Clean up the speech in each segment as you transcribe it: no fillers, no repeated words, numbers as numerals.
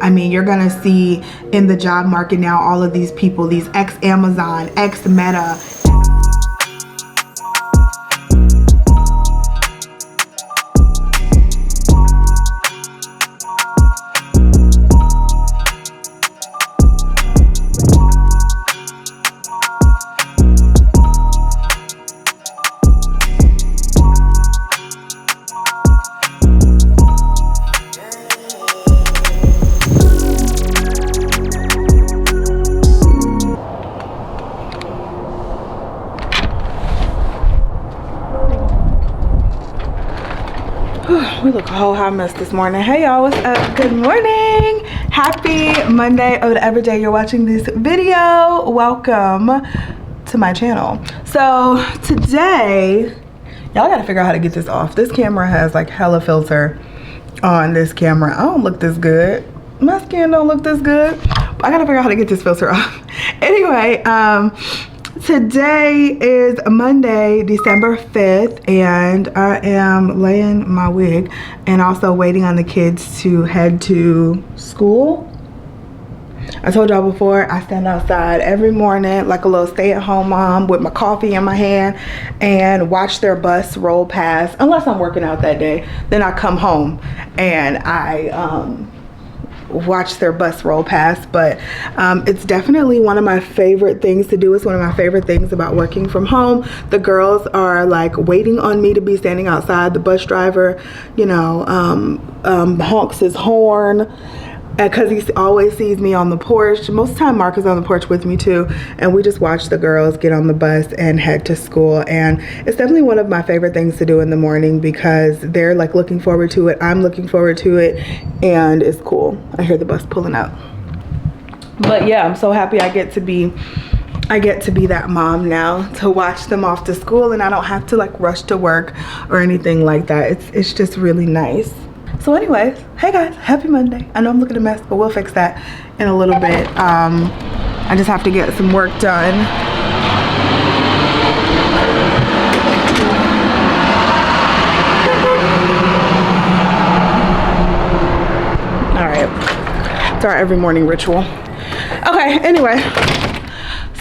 I mean, you're gonna see in the job market now all of these people, these ex-Amazon, ex-Meta. We look a whole hot mess this morning. Hey y'all, what's up? Good morning. Happy Monday or whatever day you're watching this video. Welcome to my channel. So today, y'all gotta figure out how to get this off. This camera has like hella filter on this camera. I don't look this good. My skin don't look this good. But I gotta figure out how to get this filter off. Anyway, today is Monday, December 5th, and I am laying my wig and also waiting on the kids to head to school. I told y'all before, I stand outside every morning like a little stay-at-home mom with my coffee in my hand and watch their bus roll past. Unless I'm working out that day, then I come home and I watch their bus roll past. But it's definitely one of my favorite things to do. It's one of my favorite things about working from home. The girls are like waiting on me to be standing outside. The bus driver, you know, honks his horn because he always sees me on the porch. Most of the time Mark is on the porch with me too, and we just watch the girls get on the bus and head to school. And it's definitely one of my favorite things to do in the morning because they're like looking forward to it, I'm looking forward to it, and it's cool. I hear the bus pulling up. But yeah, I'm so happy I get to be that mom now, to watch them off to school, and I don't have to like rush to work or anything like that. It's just really nice. So anyways, hey guys, happy Monday. I know I'm looking a mess, but we'll fix that in a little bit. I just have to get some work done. All right, it's our every morning ritual. Okay, anyway,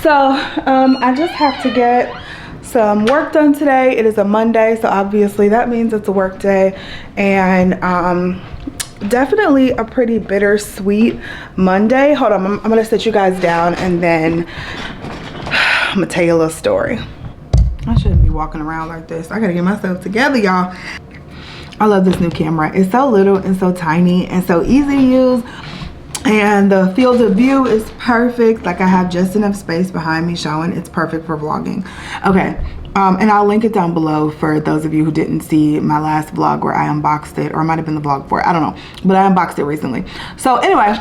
so I just have to get some work done today. It is a Monday, so obviously that means it's a work day, and definitely a pretty bittersweet Monday. Hold on, I'm gonna sit you guys down and then I'm gonna tell you a little story. I shouldn't be walking around like this. I gotta get myself together, y'all. I love this new camera. It's so little and so tiny and so easy to use, and the field of view is perfect. Like I have just enough space behind me showing. It's perfect for vlogging. Okay, and I'll link it down below for those of you who didn't see my last vlog where I unboxed it, or it might have been the vlog for it, I don't know, but I unboxed it recently. So anyway,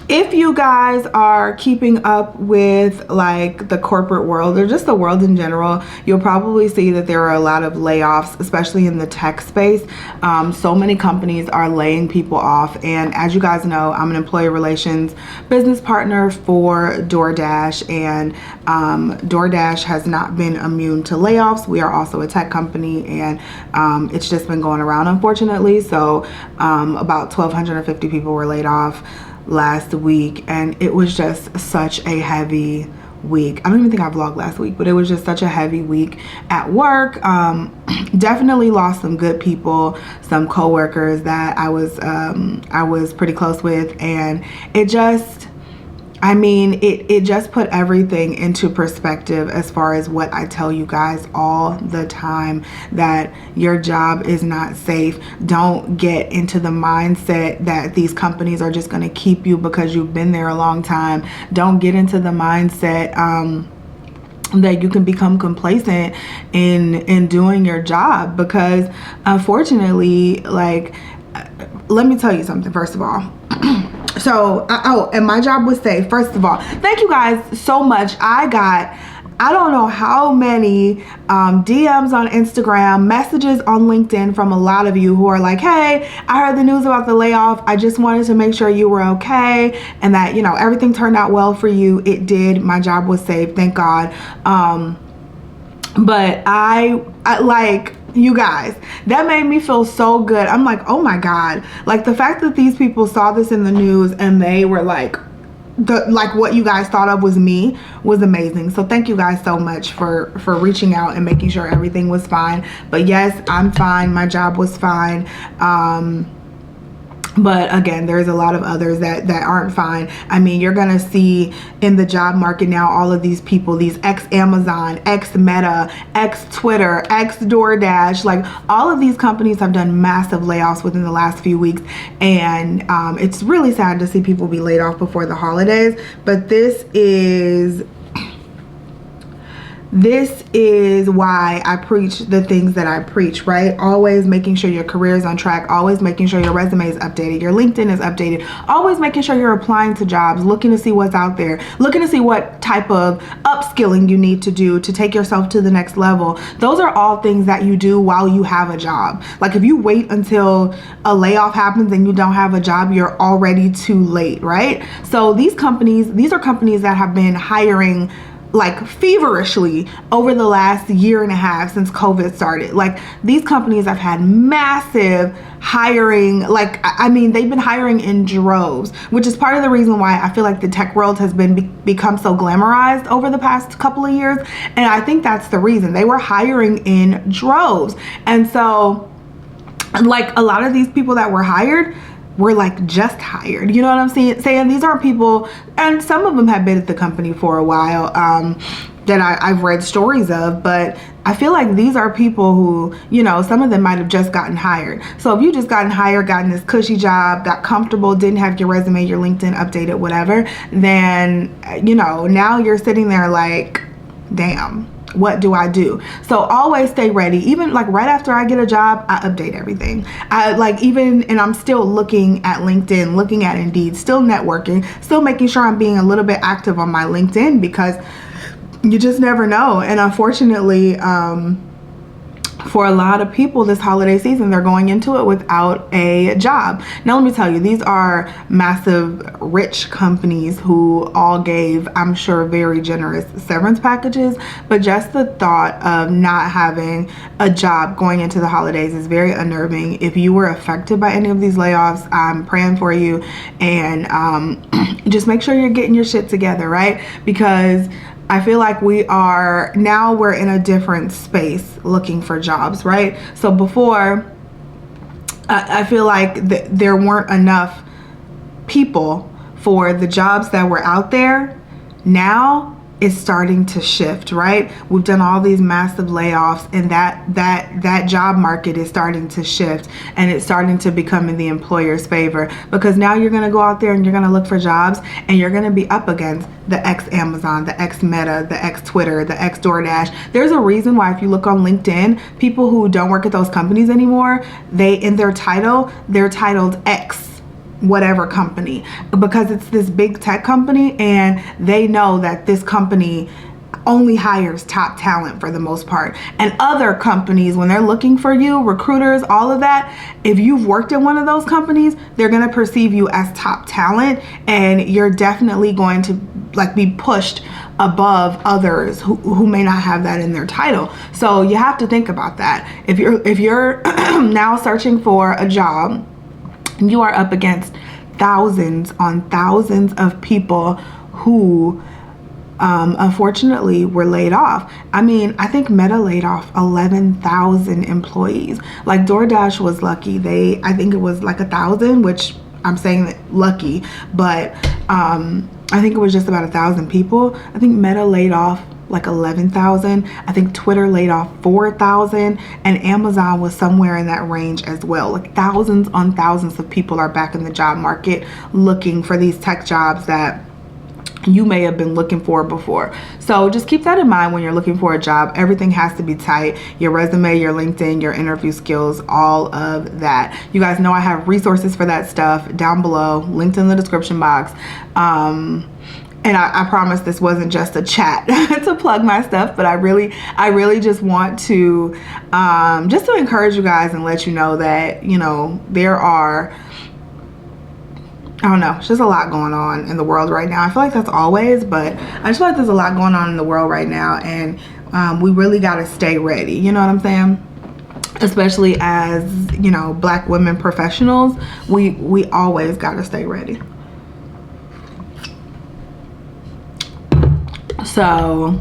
if you guys are keeping up with like the corporate world or just the world in general, you'll probably see that there are a lot of layoffs, especially in the tech space. So many companies are laying people off, and as you guys know, I'm an employee relations business partner for DoorDash, and DoorDash has not been immune to layoffs. We are also a tech company, and it's just been going around, unfortunately. So about 1,250 people were laid off last week, and it was just such a heavy week. I don't even think I vlogged last week, but it was just such a heavy week at work. Definitely lost some good people, some coworkers that I was pretty close with, and it just, I mean, it just put everything into perspective as far as what I tell you guys all the time, that your job is not safe. Don't get into the mindset that these companies are just going to keep you because you've been there a long time. Don't get into the mindset that you can become complacent in doing your job, because unfortunately, like, let me tell you something first of all. So, and my job was safe. First of all, thank you guys so much. I got, I don't know how many DMs on Instagram, messages on LinkedIn from a lot of you who are like, hey, I heard the news about the layoff. I just wanted to make sure you were okay and that, you know, everything turned out well for you. It did. My job was safe, thank God. But I like, You guys, that made me feel so good. I'm like, oh my God. Like the fact that these people saw this in the news and they were like, what you guys thought of was me was amazing. So thank you guys so much for reaching out and making sure everything was fine. But yes, I'm fine. My job was fine. But again, there's a lot of others that aren't fine. I mean, you're gonna see in the job market now all of these people, these ex-Amazon, ex-Meta, ex-Twitter, ex-DoorDash, like all of these companies have done massive layoffs within the last few weeks. And it's really sad to see people be laid off before the holidays. But this is why I preach the things that I preach, right? Always making sure your career is on track, always making sure your resume is updated, your LinkedIn is updated, always making sure you're applying to jobs, looking to see what's out there, looking to see what type of upskilling you need to do to take yourself to the next level. Those are all things that you do while you have a job. Like if you wait until a layoff happens and you don't have a job, you're already too late, right? So these are companies that have been hiring like feverishly over the last year and a half since COVID started. Like these companies have had massive hiring. Like, I mean, they've been hiring in droves, which is part of the reason why I feel like the tech world has become so glamorized over the past couple of years. And I think that's the reason. They were hiring in droves. And so like a lot of these people that were hired were like just hired, you know what I'm saying? These aren't people, and some of them have been at the company for a while that I've read stories of, but I feel like these are people who, you know, some of them might have just gotten hired. So if you just gotten hired, gotten this cushy job, got comfortable, didn't have your resume, your LinkedIn updated, whatever, then, you know, now you're sitting there like, damn, what do I do? So always stay ready. Even like right after I get a job, I update everything. And I'm still looking at LinkedIn, looking at Indeed, still networking, still making sure I'm being a little bit active on my LinkedIn, because you just never know. And unfortunately, for a lot of people this holiday season, they're going into it without a job. Now, let me tell you, these are massive, rich companies who all gave, I'm sure, very generous severance packages. But just the thought of not having a job going into the holidays is very unnerving. If you were affected by any of these layoffs, I'm praying for you. And just make sure you're getting your shit together, right? Because I feel like we're in a different space looking for jobs, right? So before, I feel like there weren't enough people for the jobs that were out there. Now it's starting to shift, right? We've done all these massive layoffs, and that job market is starting to shift, and it's starting to become in the employer's favor, because now you're gonna go out there and you're gonna look for jobs, and you're gonna be up against the ex-Amazon, the ex-Meta, the ex-Twitter, the ex-DoorDash. There's a reason why if you look on LinkedIn, people who don't work at those companies anymore, in their title, they're titled X whatever company, because it's this big tech company, and they know that this company only hires top talent for the most part. And other companies, when they're looking for you, recruiters, all of that, if you've worked in one of those companies, they're going to perceive you as top talent, and you're definitely going to like be pushed above others who may not have that in their title. So you have to think about that. If you're now searching for a job, you are up against thousands on thousands of people who unfortunately were laid off. I mean, I think Meta laid off 11,000 employees. Like DoorDash was lucky. I think it was like 1,000, which I'm saying that lucky, but I think it was just about 1,000 people. I think Meta laid off like 11,000. I think Twitter laid off 4,000, and Amazon was somewhere in that range as well. Like thousands on thousands of people are back in the job market looking for these tech jobs that you may have been looking for before. So just keep that in mind when you're looking for a job. Everything has to be tight. Your resume, your LinkedIn, your interview skills, all of that. You guys know I have resources for that stuff down below, linked in the description box. And I promise this wasn't just a chat to plug my stuff, but I really just want to encourage you guys and let you know that, you know, there are, I don't know, it's just a lot going on in the world right now. I feel like that's always, but I just feel like there's a lot going on in the world right now, and we really got to stay ready. You know what I'm saying? especially as, you know, Black women professionals, we always gotta stay ready. So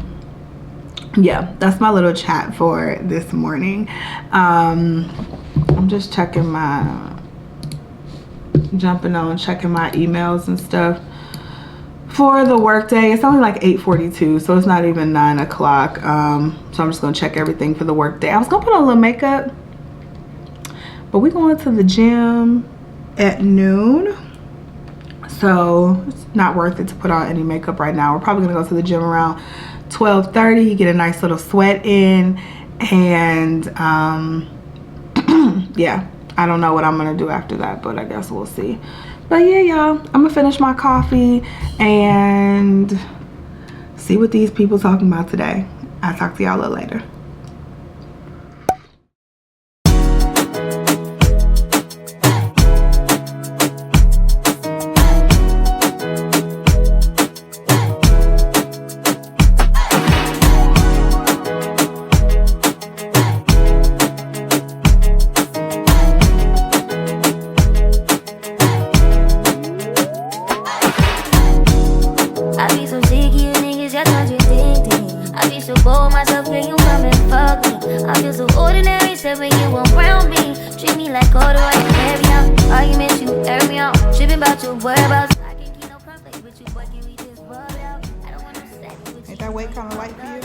yeah, that's my little chat for this morning. I'm just checking jumping on checking my emails and stuff for the workday. It's only like 8:42, so it's not even 9 o'clock. So I'm just gonna check everything for the workday. I was gonna put on a little makeup, but we're going to the gym at noon, so it's not worth it to put on any makeup right now. We're probably gonna go to the gym around 12:30, get a nice little sweat in, and yeah, I don't know what I'm gonna do after that, but I guess we'll see. But yeah, y'all, I'm gonna finish my coffee and see what these people talking about today. I'll talk to y'all a little later. Ain't that weight kind of light for you?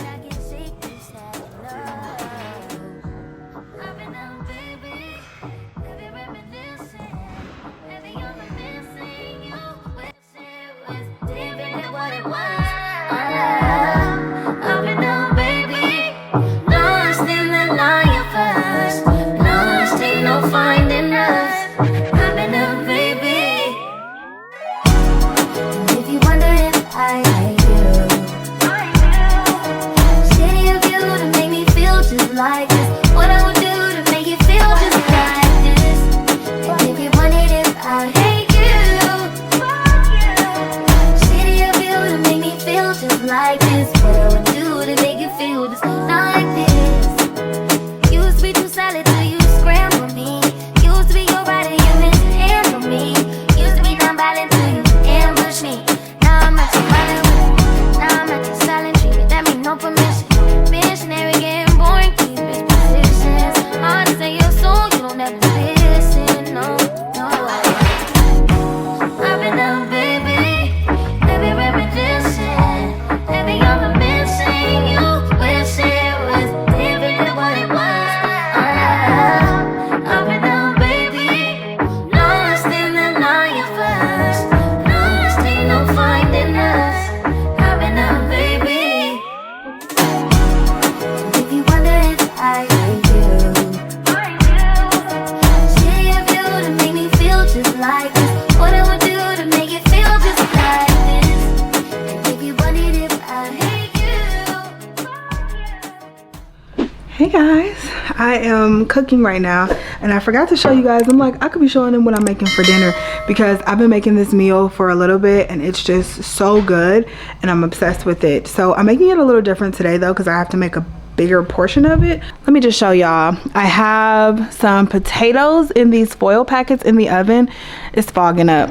Hey guys, I am cooking right now and I forgot to show you guys. I'm like, I could be showing them what I'm making for dinner because I've been making this meal for a little bit and it's just so good and I'm obsessed with it. So I'm making it a little different today though because I have to make a bigger portion of it. Let me just show y'all. I have some potatoes in these foil packets in the oven. It's fogging up.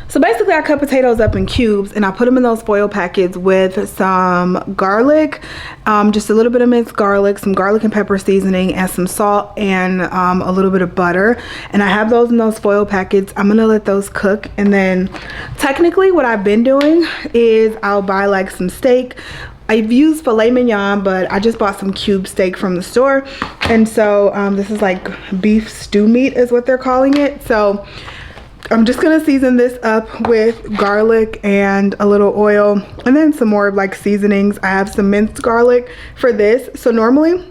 So basically I cut potatoes up in cubes and I put them in those foil packets with some garlic, just a little bit of minced garlic, some garlic and pepper seasoning, and some salt and a little bit of butter. And I have those in those foil packets. I'm gonna let those cook, and then technically what I've been doing is I'll buy like some steak. I've used filet mignon, but I just bought some cube steak from the store. And so this is like beef stew meat is what they're calling it. So I'm just gonna season this up with garlic and a little oil and then some more like seasonings. I have some minced garlic for this. So normally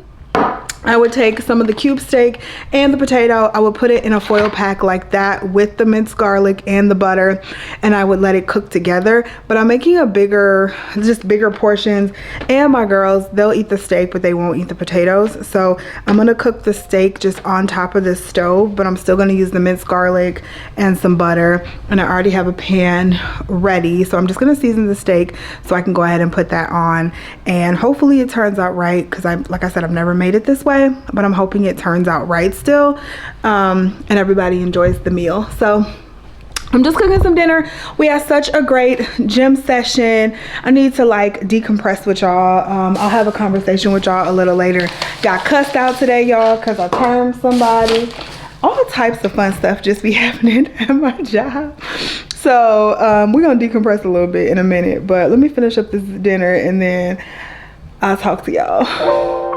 I would take some of the cube steak and the potato, I would put it in a foil pack like that with the minced garlic and the butter, and I would let it cook together. But I'm making a bigger portions, and my girls, they'll eat the steak but they won't eat the potatoes. So I'm gonna cook the steak just on top of the stove, but I'm still gonna use the minced garlic and some butter, and I already have a pan ready. So I'm just gonna season the steak so I can go ahead and put that on, and hopefully it turns out right because like I said, I've never made it this way. way, but I'm hoping it turns out right still, and everybody enjoys the meal. So I'm just cooking some dinner. We had such a great gym session. I need to like decompress with y'all. I'll have a conversation with y'all a little later. Got cussed out today, y'all, because I termed somebody. All types of fun stuff just be happening at my job. So we're gonna decompress a little bit in a minute, but let me finish up this dinner and then I'll talk to y'all.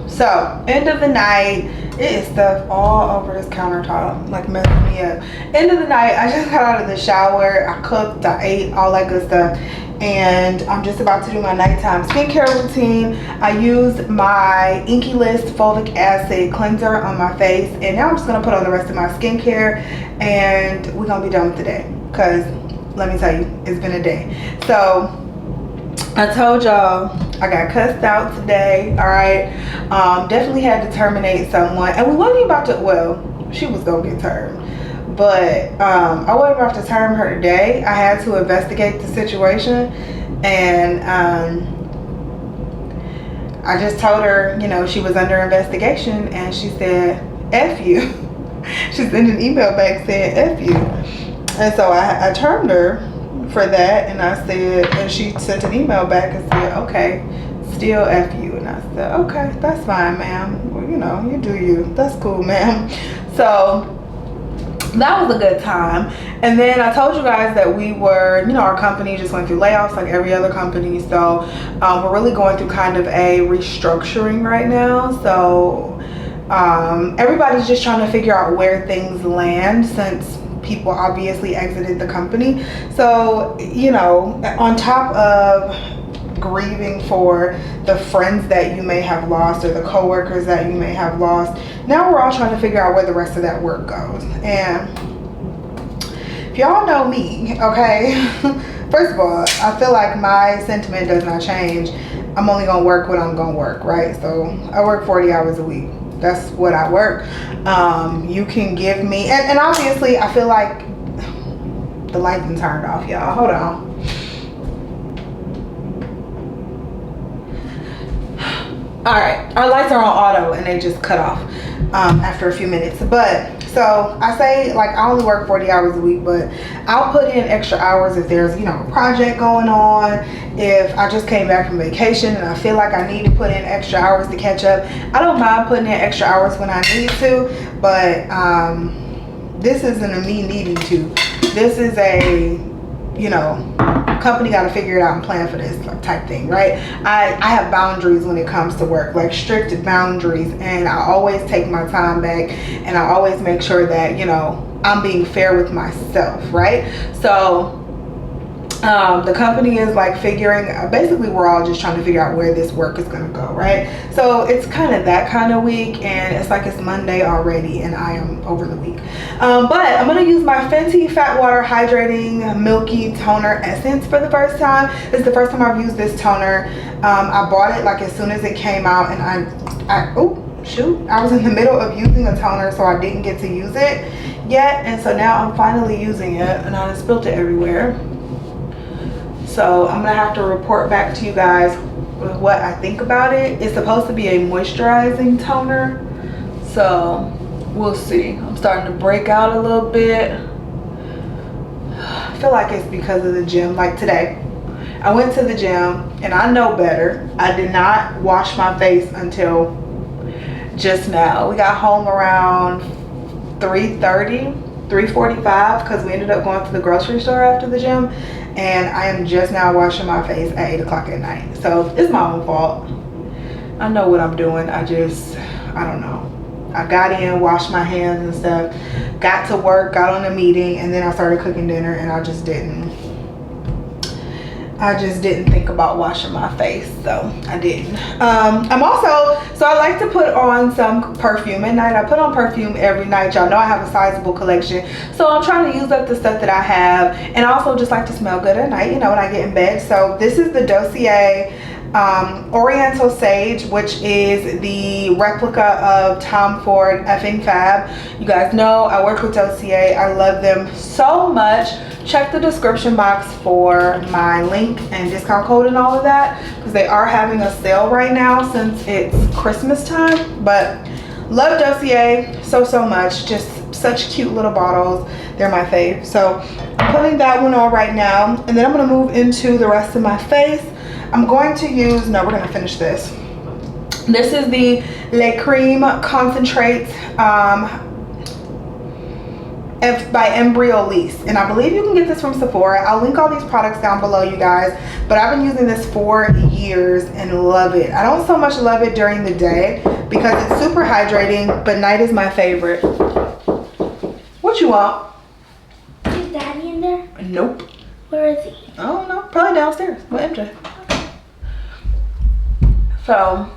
So, end of the night, it is stuff all over this countertop, like messing me up. End of the night, I just got out of the shower, I cooked, I ate, all that good stuff, and I'm just about to do my nighttime skincare routine. I used my Inky List Fulvic Acid Cleanser on my face, and now I'm just gonna put on the rest of my skincare, and we're gonna be done with the day, because let me tell you, it's been a day. So, I told y'all I got cussed out today, all right? Definitely had to terminate someone, and we wasn't about to, well, she was gonna get termed, but I wasn't about to term her today. I had to investigate the situation, and I just told her, you know, she was under investigation, and she said, F you. She sent an email back saying, F you. And so I termed her for that, and I said, and she sent an email back and said, okay, still F you. And I said, okay, that's fine, ma'am. Well, you know, you do you. That's cool, ma'am. So that was a good time. And then I told you guys that we were, you know, our company just went through layoffs like every other company. So we're really going through kind of a restructuring right now. So everybody's just trying to figure out where things land since people obviously exited the company. So, you know, on top of grieving for the friends that you may have lost or the co-workers that you may have lost, now we're all trying to figure out where the rest of that work goes. And if y'all know me, okay, first of all, I feel like my sentiment does not change. I'm only gonna work when I'm gonna work, right? So I work 40 hours a week. That's what I work. You can give me, and obviously I feel like the lights been turned off, y'all. Hold on. All right, our lights are on auto and they just cut off after a few minutes. But so I say, like, I only work 40 hours a week, but I'll put in extra hours if there's, you know, a project going on. If I just came back from vacation and I feel like I need to put in extra hours to catch up, I don't mind putting in extra hours when I need to, but this isn't a me needing to. This is a, you know, company got to figure it out and plan for this type thing, right? I have boundaries when it comes to work, like strict boundaries, and I always take my time back, and I always make sure that, you know, I'm being fair with myself, right? So The company is like figuring, basically we're all just trying to figure out where this work is gonna go, right? So it's kind of that kind of week, and it's like it's Monday already and I am over the week. But I'm gonna use my Fenty Fat Water Hydrating Milky Toner Essence for the first time. This is the first time I've used this toner. I bought it like as soon as it came out, and I was in the middle of using a toner, so I didn't get to use it yet, and so now I'm finally using it, and I spilled it everywhere. So I'm gonna have to report back to you guys with what I think about it. It's supposed to be a moisturizing toner, so we'll see. I'm starting to break out a little bit. I feel like it's because of the gym. Like today, I went to the gym and I know better. I did not wash my face until just now. We got home around 3:30, 3:45, because we ended up going to the grocery store after the gym, and I am just now washing my face at 8 o'clock at night. So it's my own fault. I know what I'm doing. I don't know. I got in, washed my hands and stuff, got to work, got on a meeting, and then I started cooking dinner, and I just didn't think about washing my face, so I didn't. So I like to put on some perfume at night. I put on perfume every night. Y'all know I have a sizable collection, so I'm trying to use up the stuff that I have, and I also just like to smell good at night, you know, when I get in bed. So this is the Dossier Oriental Sage, which is the replica of Tom Ford Effing Fab. You guys know I work with Dossier. I love them so much. Check the description box for my link and discount code and all of that, because they are having a sale right now since it's Christmas time. But love Dossier so much. Just such cute little bottles. They're my fave. So I'm putting that one on right now, and then I'm going to move into the rest of my face. I'm going to use, no, we're going to finish this. This is the Le Creme Concentrate by Embryolisse, and I believe you can get this from Sephora. I'll link all these products down below, you guys, but I've been using this for years and love it. I don't so much love it during the day because it's super hydrating, but night is my favorite. What you want? Is Daddy in there? Nope. Where is he? I don't know, probably downstairs with MJ. So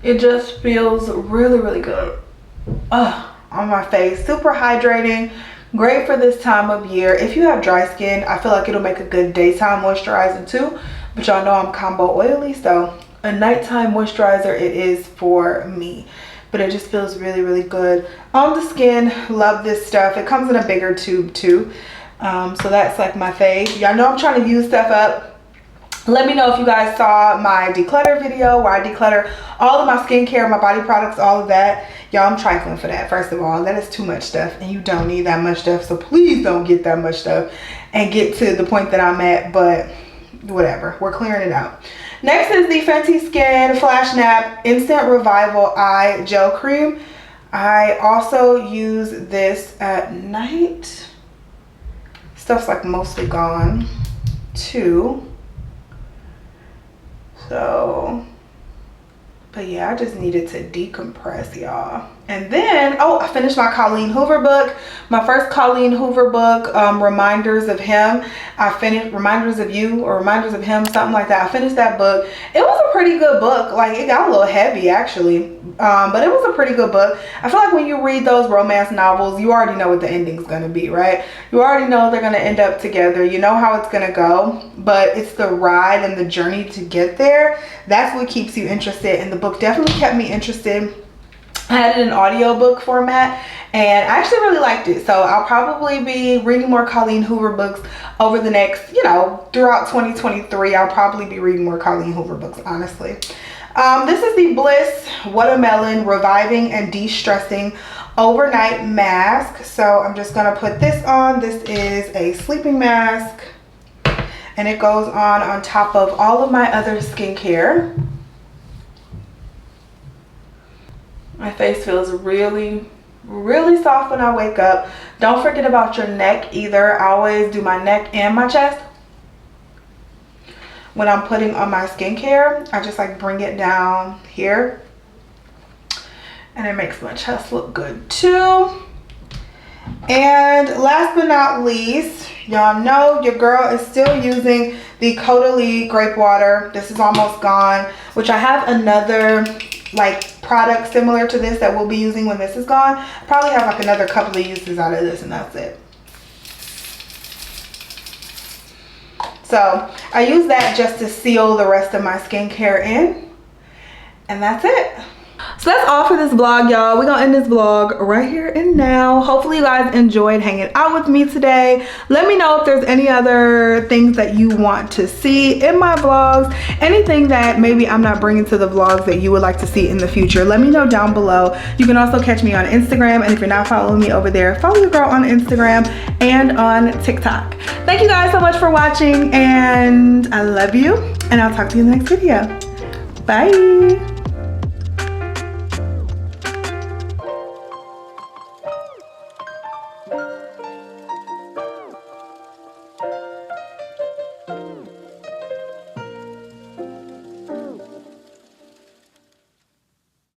it just feels really good on my face. Super hydrating, great for this time of year. If you have dry skin, I feel like it'll make a good daytime moisturizer too, but y'all know I'm combo oily, so a nighttime moisturizer it is for me. But it just feels really good on the skin. Love this stuff. It comes in a bigger tube too, so that's like my fave. Y'all know I'm trying to use stuff up. Let me know if you guys saw my declutter video where I declutter all of my skincare, my body products, all of that. Y'all, I'm trifling for that. First of all, that is too much stuff, and you don't need that much stuff, so please don't get that much stuff and get to the point that I'm at, but whatever, we're clearing it out. Next is the Fenty Skin Flash Nap Instant Revival Eye Gel Cream. I also use this at night. Stuff's like mostly gone too. So, but yeah, I just needed to decompress, y'all. And then, oh, I finished my Colleen Hoover book. My first Colleen Hoover book, Reminders of Him. I finished Reminders of You or Reminders of Him, something like that. I finished that book. It was a pretty good book. Like, it got a little heavy, actually. But it was a pretty good book. I feel like when you read those romance novels, you already know what the ending's going to be, right? You already know they're going to end up together. You know how it's going to go. But it's the ride and the journey to get there. That's what keeps you interested. And the book definitely kept me interested. I had it in audiobook format, and I actually really liked it. So I'll probably be reading more Colleen Hoover books over the next, you know, throughout 2023. I'll probably be reading more Colleen Hoover books, honestly. This is the Bliss Watermelon Reviving and De-Stressing Overnight Mask. So I'm just gonna put this on. This is a sleeping mask, and it goes on top of all of my other skincare. My face feels really soft when I wake up. Don't forget about your neck either. I always do my neck and my chest. When I'm putting on my skincare, I just like bring it down here. And it makes my chest look good too. And last but not least, y'all know your girl is still using the Caudalie grape water. This is almost gone, which I have another like product similar to this that we'll be using when this is gone. I probably have like another couple of uses out of this and that's it. So I use that just to seal the rest of my skincare in, and that's it. So that's all for this vlog, y'all. We're gonna end this vlog right here and now. Hopefully you guys enjoyed hanging out with me today. Let me know if there's any other things that you want to see in my vlogs, anything that maybe I'm not bringing to the vlogs that you would like to see in the future. Let me know down below. You can also catch me on Instagram, and if you're not following me over there, follow your girl on Instagram and on TikTok. Thank you guys so much for watching, and I love you, and I'll talk to you in the next video. Bye.